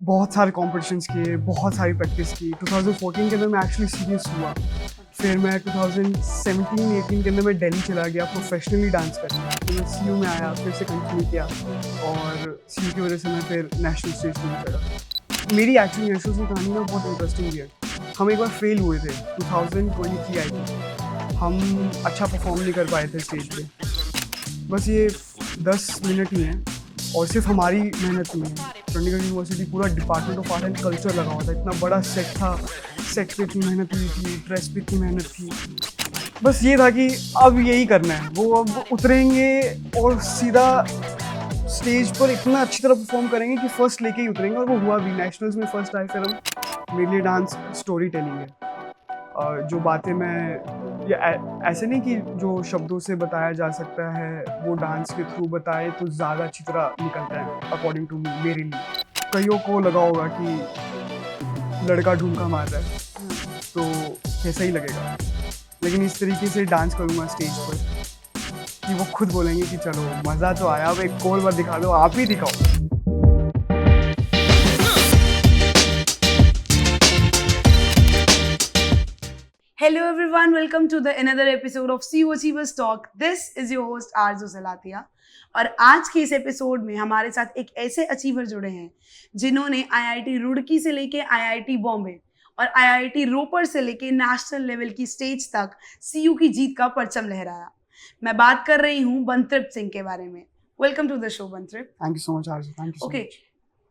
बहुत सारे कॉम्पिटिशन्स किए, बहुत सारी प्रैक्टिस की। 2014 के अंदर मैं एक्चुअली सीरियस हुआ। फिर मैं 2017-18 के अंदर मैं दिल्ली चला गया प्रोफेशनली डांस करने। फिर मैं सीयू में आया, फिर से कंटिन्यू किया और सीयू की वजह से मैं फिर नेशनल स्टेज पे भी चढ़ा। मेरी एक्चुअली नेशनल की कहानी ना बहुत इंटरेस्टिंग है। हम एक बार फेल हुए थे, 2023 आई थी। हम अच्छा परफॉर्म नहीं कर पाए थे स्टेज पे। बस ये 10 मिनट ही हैं और सिर्फ हमारी मेहनत नहीं है। चंडीगढ़ यूनिवर्सिटी पूरा department of art and culture लगा हुआ था। इतना बड़ा सेट था, सेट पे इतनी मेहनत हुई थी, ड्रेस पे इतनी मेहनत थी। बस ये था कि अब यही करना है। वो अब उतरेंगे और सीधा स्टेज पर इतना अच्छी तरह परफॉर्म करेंगे कि फर्स्ट लेके ही उतरेंगे। और वो हुआ भी, नेशनल्स में फर्स्ट आए। फिर हम, मेरे लिए डांस स्टोरी टेलिंग है। जो बातें मैं, ये ऐसे नहीं कि जो शब्दों से बताया जा सकता है वो डांस के थ्रू बताए तो ज़्यादा अच्छी तरह निकलता है अकॉर्डिंग टू मी, मेरे लिए। कईयों को लगा होगा कि लड़का ढूंढा मार रहा है तो कैसा ही लगेगा, लेकिन इस तरीके से डांस करूँगा स्टेज पर कि वो खुद बोलेंगे कि चलो मज़ा तो आया, अब एक और बार दिखा दो, आप ही दिखाओ। Hello everyone, welcome to the another episode of CU Achievers Talk. This is your host आरजू सलातिया। और आज के इस एपिसोड में हमारे साथ एक ऐसे अचीवर जुड़े हैं जिन्होंने आईआईटी रुड़की से लेके आईआईटी बॉम्बे और आईआईटी रोपर से लेके नेशनल लेवल की स्टेज तक सीयू की जीत का परचम लहराया। मैं बात कर रही हूँ बंतृप्त सिंह के बारे में। वेलकम टू द शो बंतृप्त। Thank you so much Arzoo, thank you so okay, much.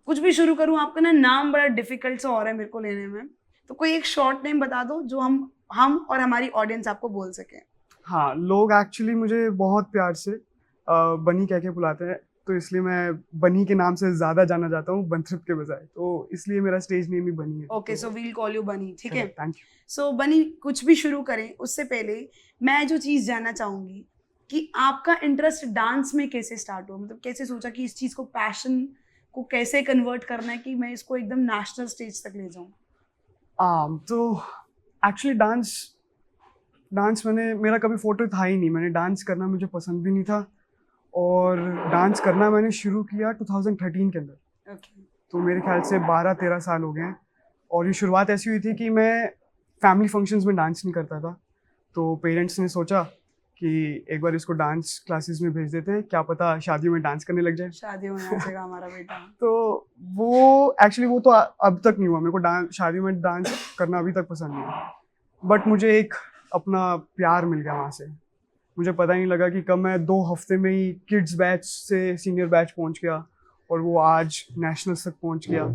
कुछ भी शुरू करूँ, आपका ना नाम बड़ा डिफिकल्ट सा हो रहा है मेरे को लेने में, तो कोई एक शॉर्ट नेम बता दो जो हम और हमारी ऑडियंस आपको बोल सके। हाँ, लोग एक्चुअली मुझे बहुत प्यार से बनी कह के बुलाते हैं, तो इसलिए मैं बनी के नाम से ज़्यादा जाना जाता हूँ बंतृप्त के बजाय, तो इसलिए मेरा स्टेज नेम ही बनी है। Okay, so we'll call you Bunny, ठीक है। Thank you. सो बनी, कुछ भी शुरू करें उससे पहले मैं जो चीज़ जानना चाहूँगी कि आपका इंटरेस्ट डांस में कैसे स्टार्ट हुआ, मतलब कैसे सोचा कि इस चीज़ को, पैशन को कैसे कन्वर्ट करना है कि मैं इसको एकदम नेशनल स्टेज तक ले जाऊँ। तो एक्चुअली डांस मेरा कभी फोटो था ही नहीं। मैंने डांस करना मुझे पसंद भी नहीं था और डांस करना मैंने शुरू किया 2013 के अंदर। ओके, तो मेरे ख्याल से 12-13 साल हो गए हैं। और ये शुरुआत ऐसी हुई थी कि मैं फैमिली फंक्शंस में डांस नहीं करता था, तो पेरेंट्स ने सोचा कि एक बार इसको डांस क्लासेस में भेज देते हैं, क्या पता शादियों में डांस करने लग जाए। शादी होने आ जाएगा हमारा बेटा। तो वो एक्चुअली वो तो अब तक नहीं हुआ। मेरे को डांस, शादियों में डांस करना अभी तक पसंद नहीं है। बट मुझे एक अपना प्यार मिल गया वहाँ से। मुझे पता ही नहीं लगा कि कब मैं 2 हफ्ते में ही किड्स बैच से सीनियर बैच पहुँच गया और वो आज नेशनल्स तक पहुँच गया।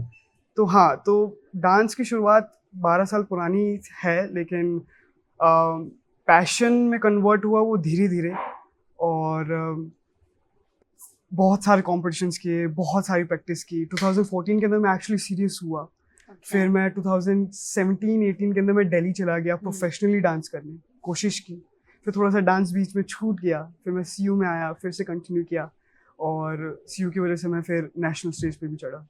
तो हाँ, तो डांस की शुरुआत 12 साल पुरानी है, लेकिन पैशन में कन्वर्ट हुआ वो धीरे धीरे। और बहुत सारे कॉम्पिटिशन्स किए, बहुत सारी प्रैक्टिस की। 2014 के अंदर मैं एक्चुअली सीरियस हुआ। फिर मैं 2017-18 के अंदर मैं दिल्ली चला गया प्रोफेशनली डांस करने, कोशिश की। फिर थोड़ा सा डांस बीच में छूट गया, फिर मैं सीयू में आया, फिर से कंटिन्यू किया और सीयू की वजह से मैं फिर नेशनल स्टेज पे भी चढ़ा।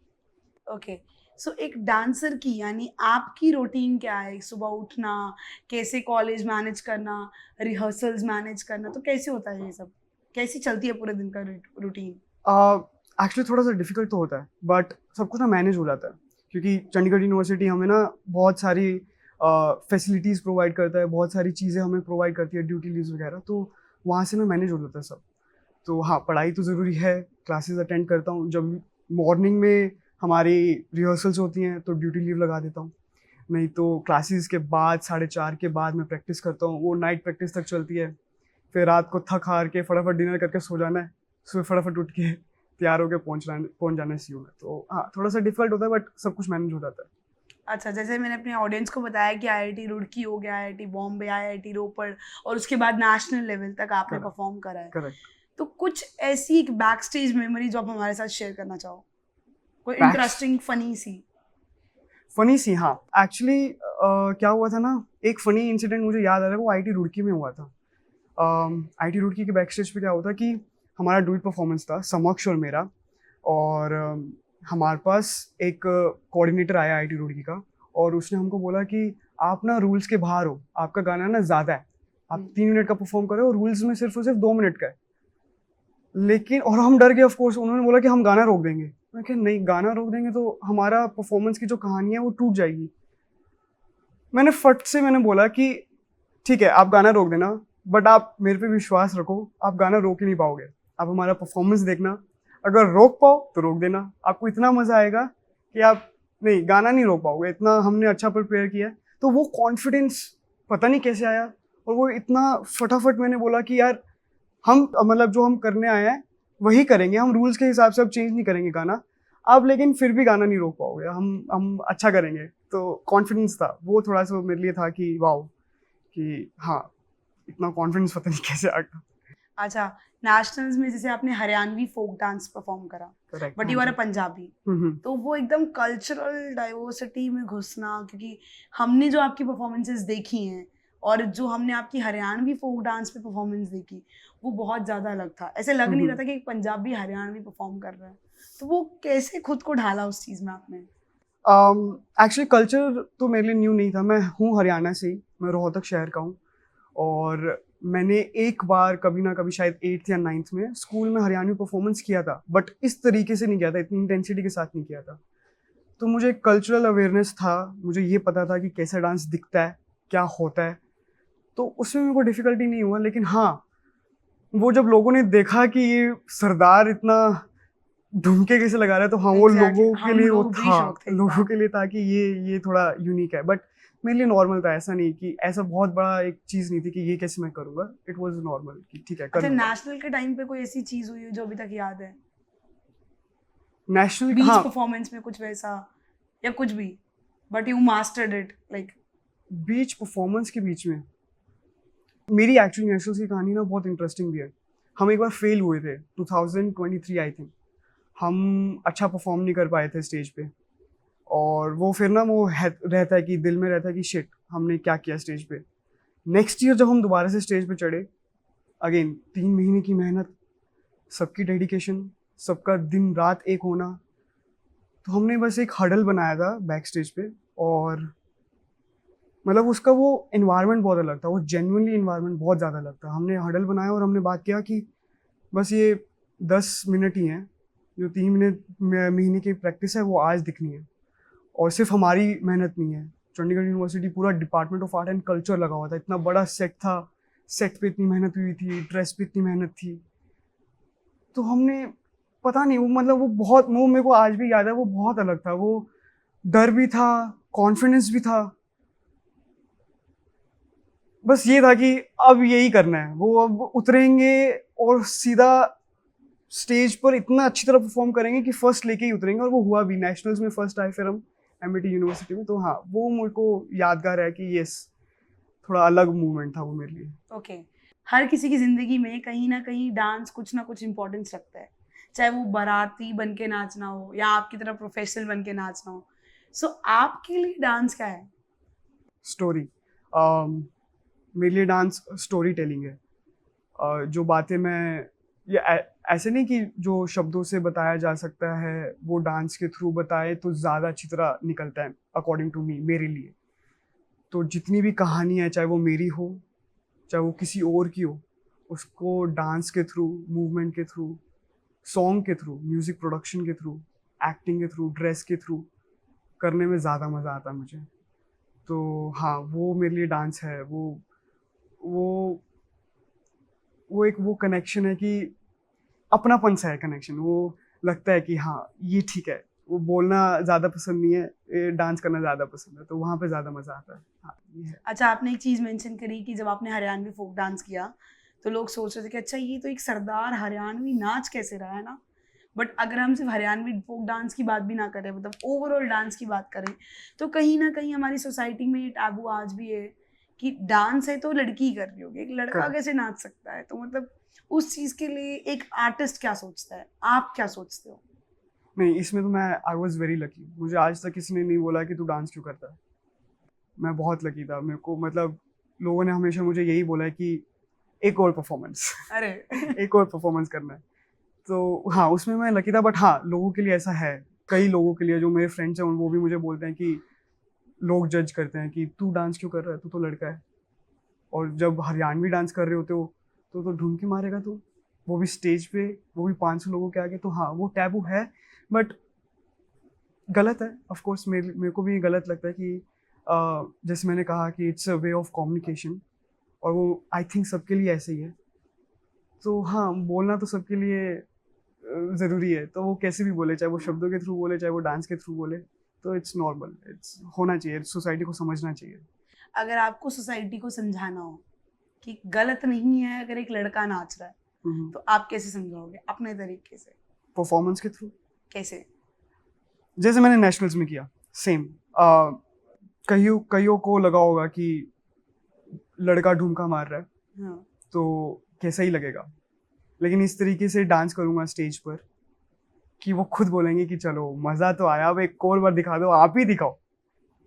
ओके, सो एक डांसर की यानी आपकी रूटीन क्या है? सुबह उठना, कैसे कॉलेज मैनेज करना, रिहर्सल्स मैनेज करना, तो कैसे होता है ये सब? कैसी चलती है पूरे दिन का रूटीन? एक्चुअली थोड़ा सा डिफिकल्ट तो होता है, बट सब कुछ ना मैनेज हो जाता है, क्योंकि चंडीगढ़ यूनिवर्सिटी हमें ना बहुत सारी फैसिलिटीज़ प्रोवाइड करता है, बहुत सारी चीज़ें हमें प्रोवाइड करती है, ड्यूटी लीव्स वगैरह, तो वहाँ से ना मैनेज हो जाता है सब। तो हाँ, पढ़ाई तो ज़रूरी है, क्लासेस अटेंड करता हूँ। जब मॉर्निंग में हमारी रिहर्सल्स होती हैं तो ड्यूटी लीव लगा देता हूँ, नहीं तो क्लासेस के बाद 4:30 के बाद मैं प्रैक्टिस करता हूँ। वो नाइट प्रैक्टिस तक चलती है। फिर रात को थक हार के फटाफट डिनर करके सो जाना है, सुबह फटाफट उठ के तैयार होकर पहुँच जाना है सीयू में। तो हाँ, थोड़ा सा डिफिकल्ट होता है, बट सब कुछ मैनेज हो जाता है। अच्छा, जैसे मैंने अपने ऑडियंस को बताया कि आईआईटी रुड़की हो गया, आईआईटी बॉम्बे, आईआईटी रोपर और उसके बाद नेशनल लेवल तक आपने Correct. परफॉर्म करा है। करेक्ट। तो कुछ ऐसी एक बैक स्टेज मेमोरी जो आप हमारे साथ शेयर करना चाहो, कोई Back- इंटरेस्टिंग फनी सी? हाँ, एक्चुअली क्या हुआ था ना, एक फ़नी इंसिडेंट मुझे याद आ रहा है, वो आईटी रुड़की में हुआ था। आईटी रुड़की के बैक स्टेज पे क्या हुआ था कि हमारा डुएट परफॉर्मेंस था, समक्ष और मेरा। और हमारे पास एक कोऑर्डिनेटर आया आईटी रुड़की का, और उसने हमको बोला कि आप ना रूल्स के बाहर हो, आपका गाना ना ज़्यादा है, आप 3 मिनट का परफॉर्म करो और रूल्स में सिर्फ और सिर्फ 2 मिनट का है। लेकिन और हम डर गए, ऑफ कोर्स। उन्होंने बोला कि हम गाना रोक देंगे, मैं कहा नहीं, गाना रोक देंगे तो हमारा परफॉर्मेंस की जो कहानी है वो टूट जाएगी। मैंने फट से मैंने बोला कि ठीक है, आप गाना रोक देना, बट आप मेरे पे विश्वास रखो, आप गाना रोक ही नहीं पाओगे। आप हमारा परफॉर्मेंस देखना, अगर रोक पाओ तो रोक देना, आपको इतना मजा आएगा कि आप नहीं, गाना नहीं रोक पाओगे, इतना हमने अच्छा प्रिपेयर किया है। तो वो कॉन्फिडेंस पता नहीं कैसे आया, और वो इतना फटाफट मैंने बोला कि यार हम मतलब जो हम करने आए हैं वही करेंगे, हम रूल्स के हिसाब से अब चेंज नहीं करेंगे गाना आप, लेकिन फिर भी गाना नहीं रोक पाओगे, हम अच्छा करेंगे। तो कॉन्फिडेंस था वो, थोड़ा सा मेरे लिए था कि वाओ, कि हाँ इतना कॉन्फिडेंस पता नहीं कैसे आ गया। अच्छा, नेशनल्स में जैसे आपने हरियाणवी फोक डांस परफॉर्म करा, correct, but you are a Punjabi, hmm, तो वो एकदम कल्चरल डाइवर्सिटी में घुसना, क्योंकि हमने जो आपकी परफॉर्मेंसेस देखी हैं और जो हमने आपकी हरियाणवी फोक डांस पे परफॉर्मेंस देखी, वो बहुत ज़्यादा अलग था। ऐसे लग नहीं रहा था कि एक पंजाबी हरियाणवी परफॉर्म कर रहा है। तो वो कैसे खुद को ढाला उस चीज़ में आपने? एक्चुअली कल्चर तो मेरे लिए न्यू नहीं था, मैं हूँ हरियाणा से ही, मैं रोहतक शहर का हूँ। और मैंने एक बार कभी ना कभी शायद 8th या 9th में स्कूल में हरियाणवी परफॉर्मेंस किया था, बट इस तरीके से नहीं किया था, इतनी इंटेंसिटी के साथ नहीं किया था। तो मुझे कल्चरल अवेयरनेस था, मुझे ये पता था कि कैसा डांस दिखता है, क्या होता है, तो उसमें मेरे को डिफ़िकल्टी नहीं हुआ। लेकिन हाँ, वो जब लोगों ने देखा कि ये सरदार इतना ढुमके कैसे लगा रहा है, तो हाँ वो एग्जैक्टली, लोगों के हम लिए वो लोग भी था, शौक थे इस लोगों बात। के लिए था कि ये थोड़ा यूनिक है। बट मेरे लिए नॉर्मल था, ऐसा नहीं कि ऐसा बहुत बड़ा एक चीज़ नहीं थी कि ये कैसे मैं करूँगा। इट वाज नॉर्मल कि ठीक है कर अच्छा, लूँगा। नेशनल के टाइम पे कोई ऐसी चीज़ हुई हो जो अभी तक याद है? नेशनल, बीच हाँ, परफॉर्मेंस में कुछ वैसा, या कुछ भी, but you mastered it like. Beach performance के बीच में मेरी एक्चुअली नेशनल्स की कहानी ना बहुत इंटरेस्टिंग भी है। हम एक बार फेल हुए थे 2023 आई थिंक, हम अच्छा परफॉर्म नहीं कर पाए थे स्टेज पे। और वो फिर ना वो रहता है कि दिल में रहता है कि शिट हमने क्या किया स्टेज पे। नेक्स्ट ईयर जब हम दोबारा से स्टेज पे चढ़े, अगेन 3 महीने की मेहनत, सबकी डेडिकेशन, सबका दिन रात एक होना, तो हमने बस एक हडल बनाया था बैक स्टेज पे। और मतलब उसका वो इन्वायरमेंट बहुत अलग था, वो जेन्युइनली इन्वायरमेंट बहुत ज़्यादा अलग था। हमने हडल बनाया और हमने बात किया कि बस ये 10 मिनट ही हैं, जो 3 महीने की प्रैक्टिस है वो आज दिखनी है। और सिर्फ हमारी मेहनत नहीं है, चंडीगढ़ यूनिवर्सिटी पूरा department of art and culture लगा हुआ था, इतना बड़ा सेट था, सेट पे इतनी मेहनत हुई थी, ड्रेस पे इतनी मेहनत थी। तो हमने पता नहीं, वो मतलब वो बहुत, वो मेरे को आज भी याद है, वो बहुत अलग था। वो डर भी था, कॉन्फिडेंस भी था, बस ये था कि अब यही करना है। वो अब उतरेंगे और सीधा स्टेज पर इतना अच्छी तरह परफॉर्म करेंगे कि फर्स्ट लेके ही उतरेंगे। और वो हुआ भी, नेशनल्स में फर्स्ट आए फिर हम एमआईटी यूनिवर्सिटी में। तो हाँ, वो मेरे को यादगार है कि यस, थोड़ा अलग मूवमेंट था वो मेरे लिए। ओके, हर किसी की जिंदगी में कहीं डांस कुछ ना कुछ इम्पोर्टेंस रखता है, चाहे वो बाराती बन के नाचना हो या आपकी तरह प्रोफेशनल बन के नाचना हो। सो आपके लिए डांस क्या है? स्टोरी, मेरे लिए डांस स्टोरी टेलिंग है। जो बातें मैं, ये ऐसे नहीं कि जो शब्दों से बताया जा सकता है वो डांस के थ्रू बताए तो ज़्यादा अच्छी तरह निकलता है, अकॉर्डिंग टू मी, मेरे लिए। तो जितनी भी कहानी है, चाहे वो मेरी हो चाहे वो किसी और की हो, उसको डांस के थ्रू, मूवमेंट के थ्रू, सॉन्ग के थ्रू, म्यूज़िक प्रोडक्शन के थ्रू, एक्टिंग के थ्रू, ड्रेस के थ्रू करने में ज़्यादा मज़ा आता है मुझे। तो हाँ, वो मेरे लिए डांस है। वो वो एक वो कनेक्शन है कि अपनापन सा है कनेक्शन। वो लगता है कि हाँ ये ठीक है, वो बोलना ज़्यादा पसंद नहीं है, ये डांस करना ज़्यादा पसंद है, तो वहाँ पे ज़्यादा मज़ा आता है। हाँ, ये है। अच्छा, आपने एक चीज़ मेंशन करी कि जब आपने हरियाणवी फोक डांस किया तो लोग सोच रहे थे कि अच्छा ये तो एक सरदार हरियाणवी नाच कैसे रहा है ना। बट अगर हम सिर्फ हरियाणवी फोक डांस की बात भी ना करें, मतलब ओवरऑल डांस की बात करें, तो कहीं ना कहीं हमारी सोसाइटी में ये टैबू आज भी है कि डांस है तो लड़की ही कर रही होगी, एक लड़का Correct. कैसे नाच सकता है। तो मतलब उस चीज़ के लिए एक आर्टिस्ट क्या सोचता है, आप क्या सोचते हो? नहीं, इसमें तो मैं आई वॉज वेरी लकी। मुझे आज तक किसी ने नहीं बोला कि तू डांस क्यों करता है। मैं बहुत लकी था, मेरे को मतलब लोगों ने हमेशा मुझे यही बोला है कि एक और परफॉर्मेंस अरे एक और परफॉर्मेंस करना है। तो हाँ, उसमें मैं लकी था। बट हाँ, लोगों के लिए ऐसा है, कई लोगों के लिए जो मेरे फ्रेंड्स हैं वो भी मुझे बोलते हैं कि लोग जज करते हैं कि तू डांस क्यों कर रहा है, तू तो लड़का है। और जब हरियाणवी डांस कर रहे होते हो तो ढूंढ के मारेगा तू, वो भी स्टेज पे, वो भी 500 लोगों के आगे। तो हाँ, वो टैबू है। बट गलत है ऑफ कोर्स, मेरे को भी गलत लगता है कि जैसे मैंने कहा कि it's a way of communication, और वो आई थिंक सबके लिए ऐसे ही है। तो हाँ, बोलना तो सबके लिए ज़रूरी है, तो वो कैसे भी बोले, चाहे वो शब्दों के थ्रू बोले, चाहे वो डांस के थ्रू बोले, तो इट्स नॉर्मल, इट्स होना चाहिए, सोसाइटी को समझना चाहिए। अगर आपको सोसाइटी को समझाना हो कि गलत नहीं है अगर एक लड़का नाच रहा है, तो आप कैसे समझाओगे अपने तरीके से? परफॉर्मेंस के थ्रू, कैसे? जैसे मैंने नेशनल्स में किया, सेम। कईयों को लगा होगा कि लड़का ढूंढा मार रहा है, हाँ। तो कैसा ही लगेगा, लेकिन इस तरीके से डांस करूंगा स्टेज पर कि वो खुद बोलेंगे कि चलो मज़ा तो आया, अब एक और बार दिखा दो, आप ही दिखाओ।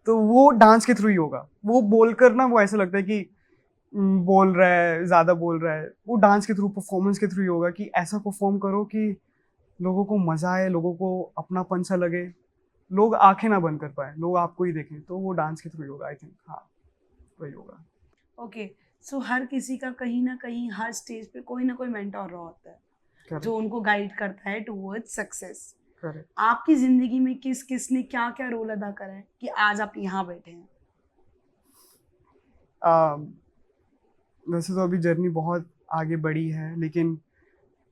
तो वो डांस के थ्रू ही होगा। वो बोलकर ना, वो ऐसा लगता है कि बोल रहा है, ज़्यादा बोल रहा है, वो डांस के थ्रू, परफॉर्मेंस के थ्रू ही होगा कि ऐसा परफॉर्म करो कि लोगों को मज़ा आए, लोगों को अपनापन सा लगे, लोग आंखें ना बंद कर पाए, लोग आपको ही देखें, तो वो डांस के थ्रू ही होगा आई थिंक। हाँ, वही होगा। ओके, सो हर किसी का कहीं ना कहीं हर स्टेज पे कोई ना कोई मेंटोर रहा होता है जो उनको गाइड करता है टुवर्ड्स सक्सेस। करेक्ट। आपकी जिंदगी में किस किस ने क्या क्या रोल अदा करा है कि आज आप यहाँ बैठे हैं? वैसे तो अभी जर्नी बहुत आगे बढ़ी है, लेकिन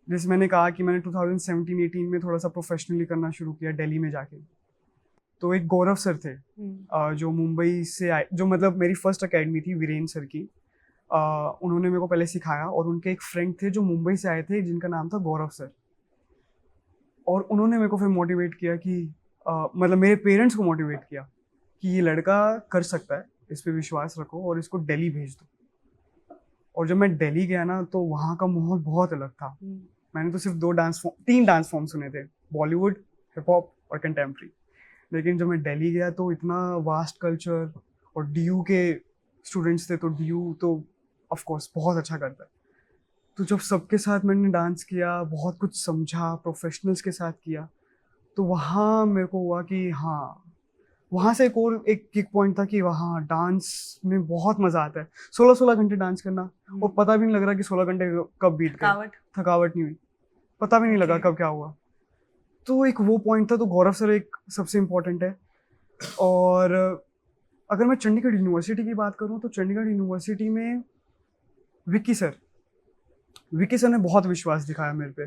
जैसे मैंने कहा कि मैंने 2017-18 में थोड़ा सा प्रोफेशनली करना शुरू किया दिल्ली में जाके। तो एक गौरव सर थे, जो मुंबई से आए, जो मतलब मेरी फर्स्ट एकेडमी थी वीरेन सर की। उन्होंने मेरे को पहले सिखाया, और उनके एक फ्रेंड थे जो मुंबई से आए थे जिनका नाम था गौरव सर, और उन्होंने मेरे को फिर मोटिवेट किया कि मतलब मेरे पेरेंट्स को मोटिवेट किया कि ये लड़का कर सकता है, इस पे विश्वास रखो और इसको दिल्ली भेज दो। और जब मैं दिल्ली गया ना, तो वहाँ का माहौल बहुत अलग था। मैंने तो सिर्फ 3 डांस फॉर्म सुने थे, बॉलीवुड, हिप हॉप और कंटेम्प्रेरी। लेकिन जब मैं दिल्ली गया तो इतना वास्ट कल्चर, और डीयू के स्टूडेंट्स थे, तो डीयू तो ऑफ कोर्स बहुत अच्छा करता है। तो जब सबके साथ मैंने डांस किया, बहुत कुछ समझा, प्रोफेशनल्स के साथ किया, तो वहाँ मेरे को हुआ कि हाँ, वहाँ से एक किक पॉइंट था कि वहाँ डांस में बहुत मज़ा आता है। 16-16 घंटे डांस करना, और पता भी नहीं लग रहा कि 16 घंटे कब बीत गए, थकावट नहीं हुई, पता भी नहीं लगा कब क्या हुआ। तो एक वो पॉइंट था, तो गौरव सर एक सबसे इम्पोर्टेंट है। और अगर मैं चंडीगढ़ यूनिवर्सिटी की बात करूँ, तो चंडीगढ़ यूनिवर्सिटी में विक्की सर ने बहुत विश्वास दिखाया मेरे पे।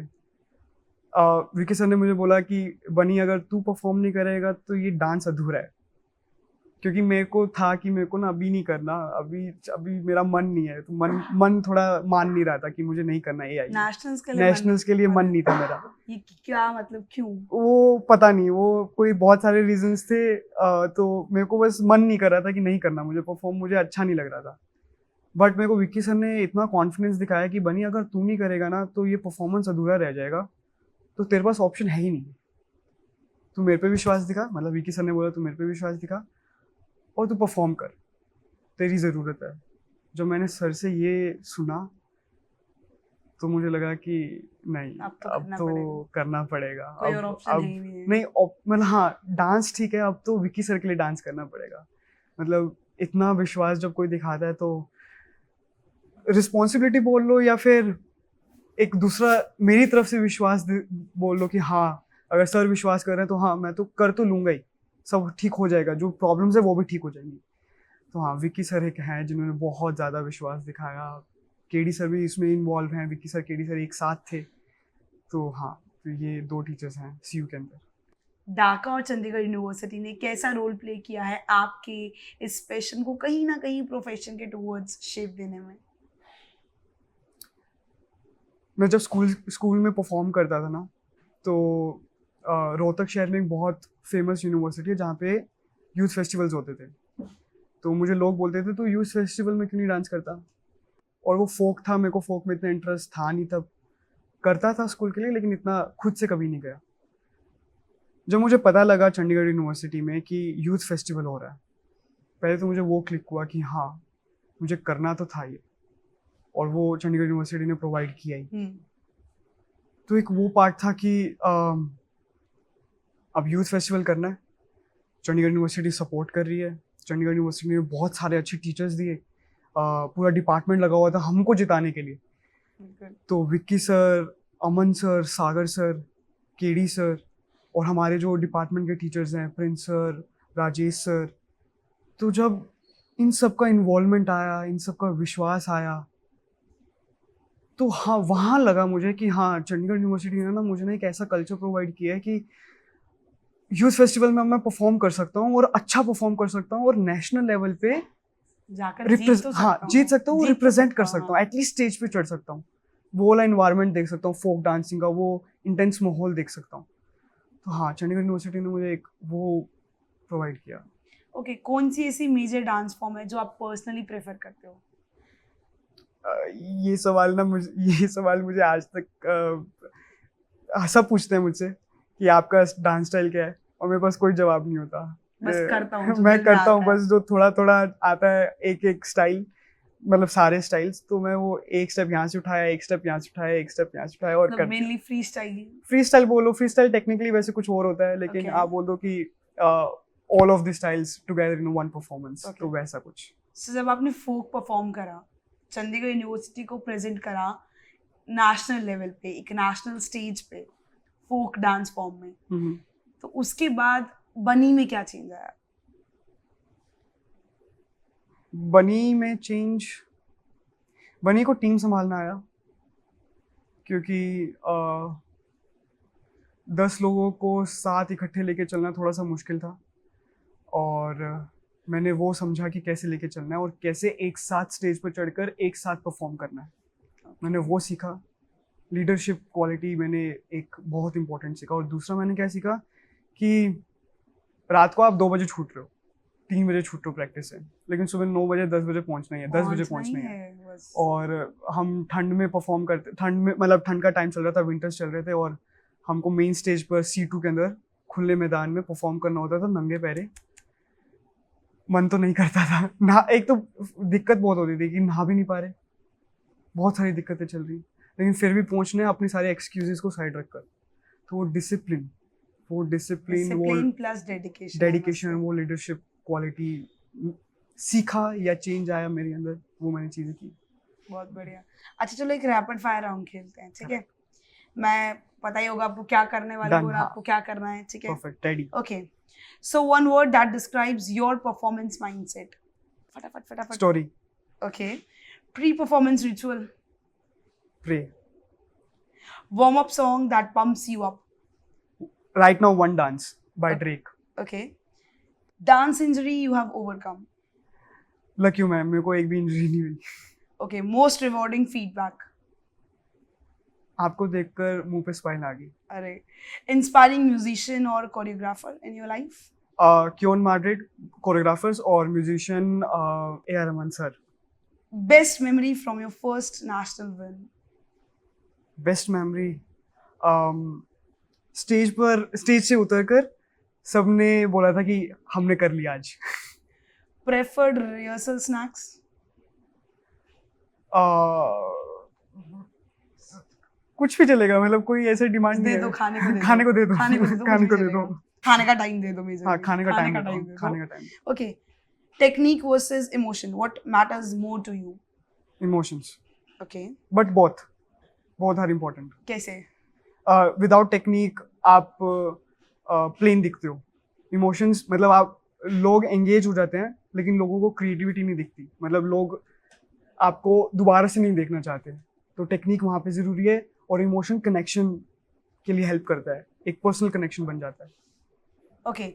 विक्की सर ने मुझे बोला कि बनी, अगर तू परफॉर्म नहीं करेगा तो ये डांस अधूरा है। क्योंकि मेरे को था कि मेरे को ना अभी नहीं करना, अभी मेरा मन नहीं है, तो मन थोड़ा मान नहीं रहा था कि मुझे नहीं करना ये। नेशनल्स के लिए मन नहीं था मेरा। ये क्या मतलब, क्यों? वो पता नहीं, वो कोई बहुत सारे रीजंस थे। तो मेरे को बस मन नहीं कर रहा था कि नहीं करना, मुझे परफॉर्म, मुझे अच्छा नहीं लग रहा था। बट मेरे को विक्की सर ने इतना कॉन्फिडेंस दिखाया कि बनी, अगर तू नहीं करेगा ना तो ये परफॉर्मेंस अधूरा रह जाएगा, तो तेरे पास ऑप्शन है ही नहीं। तू मेरे पे विश्वास दिखा, मतलब विक्की सर ने बोला तू मेरे पे विश्वास दिखा और तू परफॉर्म कर, तेरी ज़रूरत है। जब मैंने सर से ये सुना, तो मुझे लगा कि नहीं, अब तो करना पड़ेगा। कोई और ऑप्शन ही नहीं, मतलब हाँ, डांस ठीक है, अब तो विक्की सर के लिए डांस करना पड़ेगा। मतलब इतना विश्वास जब कोई दिखाता है, तो रिस्पॉन्सिबिलिटी बोल लो या फिर एक दूसरा मेरी तरफ से विश्वास बोल लो कि हाँ, अगर सर विश्वास कर रहे हैं तो हाँ, मैं तो कर तो लूँगा ही, सब ठीक हो जाएगा, जो प्रॉब्लम्स है वो भी ठीक हो जाएंगी। तो हाँ, विक्की सर एक हैं जिन्होंने बहुत ज़्यादा विश्वास दिखाया। केडी सर भी इसमें इन्वॉल्व हैं, विक्की सर केडी सर एक साथ थे। तो हाँ, तो ये 2 टीचर्स हैं सीयू के अंदर। ढाका और चंडीगढ़ यूनिवर्सिटी ने कैसा रोल प्ले किया है आपके इस पैशन को कहीं ना कहीं प्रोफेशन के टुवर्ड्स शेप देने में? मैं जब स्कूल में परफॉर्म करता था ना, तो रोहतक शहर में एक बहुत फेमस यूनिवर्सिटी है जहाँ पे यूथ फेस्टिवल्स होते थे। तो मुझे लोग बोलते थे, तो यूथ फेस्टिवल में क्यों नहीं डांस करता? और वो फोक था, मेरे को फोक में इतना इंटरेस्ट था नहीं तब। करता था स्कूल के लिए, लेकिन इतना खुद से कभी नहीं गया। जब मुझे पता लगा चंडीगढ़ यूनिवर्सिटी में कि यूथ फेस्टिवल हो रहा है, पहले तो मुझे वो क्लिक हुआ कि हाँ, मुझे करना तो था ये, और वो चंडीगढ़ यूनिवर्सिटी ने प्रोवाइड किया ही। तो एक वो पार्ट था कि अब यूथ फेस्टिवल करना है, चंडीगढ़ यूनिवर्सिटी सपोर्ट कर रही है, चंडीगढ़ यूनिवर्सिटी ने बहुत सारे अच्छे टीचर्स दिए, पूरा डिपार्टमेंट लगा हुआ था हमको जिताने के लिए। तो विक्की सर, अमन सर, सागर सर, केडी सर और हमारे जो डिपार्टमेंट के टीचर्स हैं, प्रिंस सर, राजेश सर, तो जब इन सब का इन्वॉल्वमेंट आया, इन सब का विश्वास आया, तो हाँ वहाँ लगा मुझे कि हाँ चंडीगढ़ यूनिवर्सिटी ने ना मुझे ना एक ऐसा कल्चर प्रोवाइड किया है कि यूथ फेस्टिवल में मैं परफॉर्म कर सकता हूँ और अच्छा परफॉर्म कर सकता हूँ और नेशनल लेवल पे जाकर जीत तो हाँ सकता हूँ। जीत सकता हूँ, जीत तो रिप्रेजेंट कर सकता हूँ, सकता हूँ, एटलीस्ट स्टेज पे चढ़ सकता हूँ, वो वाला इन्वायरमेंट देख सकता हूँ, फोक डांसिंग का वो इंटेंस माहौल देख सकता हूँ। तो हाँ चंडीगढ़ यूनिवर्सिटी ने मुझे एक वो प्रोवाइड किया। ओके, कौन सी ऐसी मेजर डांस फॉर्म है जो आप पर्सनली प्रेफर करते हो? ये सवाल मुझे आज तक सब पूछते हैं मुझसे कि आपका डांस स्टाइल क्या है, और मेरे पास कोई जवाब नहीं होता। बस करता हूँ जो मैं दिल में करता हूँ आता है। बस जो थोड़ा थोड़ा आता है, एक एक स्टाइल, मतलब सारे स्टाइल्स, तो मैं वो एक स्टेप यहाँ से उठाया, एक स्टेप यहाँ से उठाया, एक स्टेप यहाँ से उठाया और कर mainly free style. Free style बोलो, फ्री स्टाइल टेक्निकली वैसे कुछ और होता है, लेकिन Okay. आप बोल दो कि all of the styles together in one performance, Okay. तो वैसा कुछ। सो जब आपने फोक परफॉर्म करा, चंडीगढ़ यूनिवर्सिटी को प्रेजेंट करा नेशनल लेवल पे, एक नेशनल स्टेज पे फोक डांस फॉर्म में, तो उसके बाद बनी में क्या चेंज आया? बनी को टीम संभालना आया, क्योंकि 10 लोगों को साथ इकट्ठे लेके चलना थोड़ा सा मुश्किल था, और मैंने वो समझा कि कैसे लेके चलना है और कैसे एक साथ स्टेज पर चढ़कर एक साथ परफॉर्म करना है। मैंने वो सीखा, लीडरशिप क्वालिटी मैंने एक बहुत इंपॉर्टेंट सीखा। और दूसरा मैंने क्या सीखा कि रात को आप 2 बजे छूट रहे हो, 3 बजे छूट रहे हो प्रैक्टिस से, लेकिन सुबह 9 बजे 10 बजे पहुंचना ही है, 10 बजे पहुंचना ही है। बस। और हम ठंड में परफॉर्म करते, ठंड में मतलब ठंड का टाइम चल रहा था, विंटर्स चल रहे थे, और हमको मेन स्टेज पर C2 के अंदर खुले मैदान में परफॉर्म करना होता था नंगे पैरे। मन तो नहीं करता था ना, एक तो दिक्कत बहुत होती थी कि नहा भी नहीं पा रहे, बहुत सारी दिक्कतें चल रही, लेकिन फिर भी पहुंचने अपने सारे एक्सक्यूजेस को साइड रखकर। तो वो डिसिप्लिन वो प्लस डेडिकेशन, वो लीडरशिप क्वालिटी सीखा या चेंज आया मेरे अंदर, वो मैंने चीज़ें की। बहुत बढ़िया। अच्छा चलो एक रैपिड फायर राउंड खेलते हैं, ठीक है? मैं पता ही होगा आपको क्या करने वाली हूँ और आपको क्या करना है, ठीक है? Perfect, ready. Okay, so one word that describes your performance mindset. फटाफट। Story. Okay, pre performance ritual. Pray. Warm up song that pumps you up. Right now one dance by Drake. Okay, dance injury you have overcome. Lucky हूँ मैं, मेरे को एक भी injury नहीं हुई। Okay, most rewarding feedback. आपको देखकर मुंह पे स्माइल आ गई। अरे, इंस्पायरिंग म्यूजिशियन और choreographer in your life. क्योन Madrid choreographers और musician A.R. Rahman sir. Best memory from your first national win. Best memory, stage से उतरकर सबने बोला था कि हमने कर लिया आज। Preferred rehearsal snacks. कुछ भी चलेगा, मतलब कोई ऐसे डिमांड नहीं दे दो, है। खाने को दे दो, खाने को दे दो, खाने को दे दो, खाने कुछ को भी दे दो। चलेगा। खाने का टाइम दे दो मुझे। हाँ, खाने का टाइम दे दे दो। दो, खाने का time. Okay, technique versus emotion, what matters more to you? Emotions, okay, but both are important. कैसे? विदाउट टेक्निक आप प्लेन दिखते हो। इमोशंस मतलब आप लोग एंगेज हो जाते हैं, लेकिन लोगों को क्रिएटिविटी नहीं दिखती, मतलब लोग आपको दोबारा से नहीं देखना चाहते। तो टेक्निक वहाँ पे ज़रूरी है, और इमोशन कनेक्शन के लिए हेल्प करता है, एक पर्सनल कनेक्शन बन जाता है। Okay,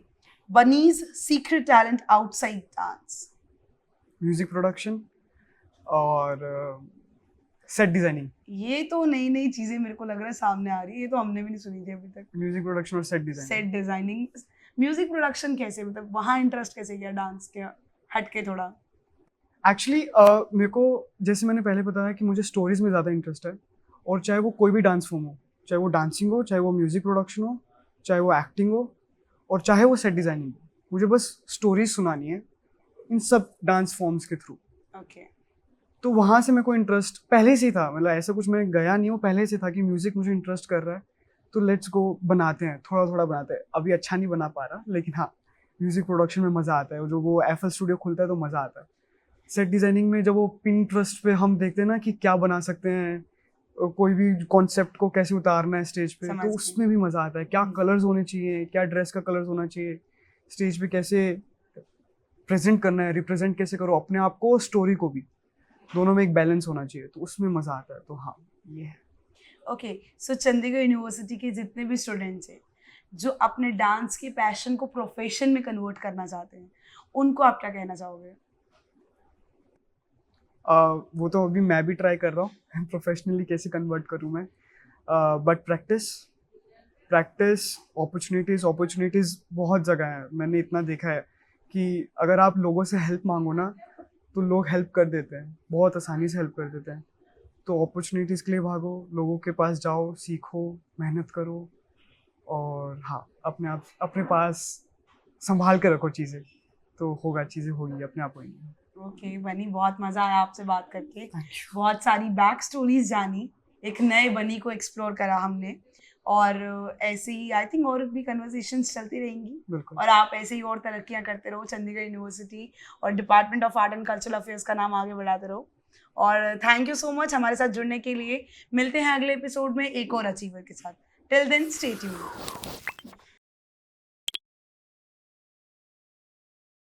bunnies secret talent outside dance. Music production और सेट डिजाइनिंग। ये तो नई नई चीजें मेरे को लग रहा है सामने आ रही है, ये तो हमने भी नहीं सुनी थी अभी तक। म्यूजिक प्रोडक्शन और set designing. Set designing, music production कैसे, मतलब वहाँ इंटरेस्ट कैसे किया डांस के हट के थोड़ा? एक्चुअली मेरे को, जैसे मैंने पहले बताया कि मुझे स्टोरीज में ज़्यादा इंटरेस्ट है, और चाहे वो कोई भी डांस फॉर्म हो, चाहे वो डांसिंग हो, चाहे वो म्यूजिक प्रोडक्शन हो, चाहे वो एक्टिंग हो, और चाहे वो सेट डिजाइनिंग हो, मुझे बस स्टोरीज सुनानी है इन सब डांस फॉर्म्स के थ्रू। ओके, तो वहाँ से मेरे को इंटरेस्ट पहले से ही था, मतलब ऐसा कुछ मैं गया नहीं हूँ, पहले से था कि म्यूजिक मुझे इंटरेस्ट कर रहा है, तो लेट्स गो बनाते हैं, थोड़ा थोड़ा बनाते हैं। अभी अच्छा नहीं बना पा रहा, लेकिन हाँ म्यूजिक प्रोडक्शन में मज़ा आता है, जो वो FL स्टूडियो खुलता है तो मज़ा आता है। सेट डिज़ाइनिंग में जब वो पिंटरेस्ट पे हम देखते हैं ना कि क्या बना सकते हैं, कोई भी कॉन्सेप्ट को कैसे उतारना है स्टेज पे, समझ तो गई। उसमें भी मजा आता है। क्या कलर्स होने चाहिए, क्या ड्रेस का कलर्स होना चाहिए, स्टेज पे कैसे प्रेजेंट करना है, रिप्रेजेंट कैसे करो अपने आप को, स्टोरी को भी, दोनों में एक बैलेंस होना चाहिए, तो उसमें मजा आता है। तो हाँ, ये है। ओके, सो चंडीगढ़ यूनिवर्सिटी के जितने भी स्टूडेंट्स हैं जो अपने डांस के पैशन को प्रोफेशन में कन्वर्ट करना चाहते हैं, उनको आप क्या कहना चाहोगे? वो तो अभी मैं भी ट्राई कर रहा हूँ प्रोफेशनली कैसे कन्वर्ट करूँ मैं, बट प्रैक्टिस प्रैक्टिस, अपॉर्चुनिटीज़ बहुत जगह है। मैंने इतना देखा है कि अगर आप लोगों से हेल्प मांगो ना, तो लोग हेल्प कर देते हैं, बहुत आसानी से हेल्प कर देते हैं। तो अपॉर्चुनिटीज़ के लिए भागो, लोगों के पास जाओ, सीखो, मेहनत करो, और हाँ, अपने आप अपने पास संभाल के रखो चीज़ें, तो होगा, चीज़ें होंगी, अपने आप होंगी। ओके बनी, बहुत मज़ा आया आपसे बात करके, थैंक यू। बहुत सारी बैक स्टोरीज जानी, एक नए बनी को एक्सप्लोर करा हमने, और ऐसे ही आई थिंक और भी कन्वर्सेशंस चलती रहेंगी, बिल्कुल। और आप ऐसे ही और तरक्कियां करते रहो, चंडीगढ़ यूनिवर्सिटी और department of art and cultural affairs का नाम आगे बढ़ाते रहो। और थैंक यू सो मच हमारे साथ जुड़ने के लिए। मिलते हैं अगले एपिसोड में एक और अचीवर के साथ। Till then stay tuned.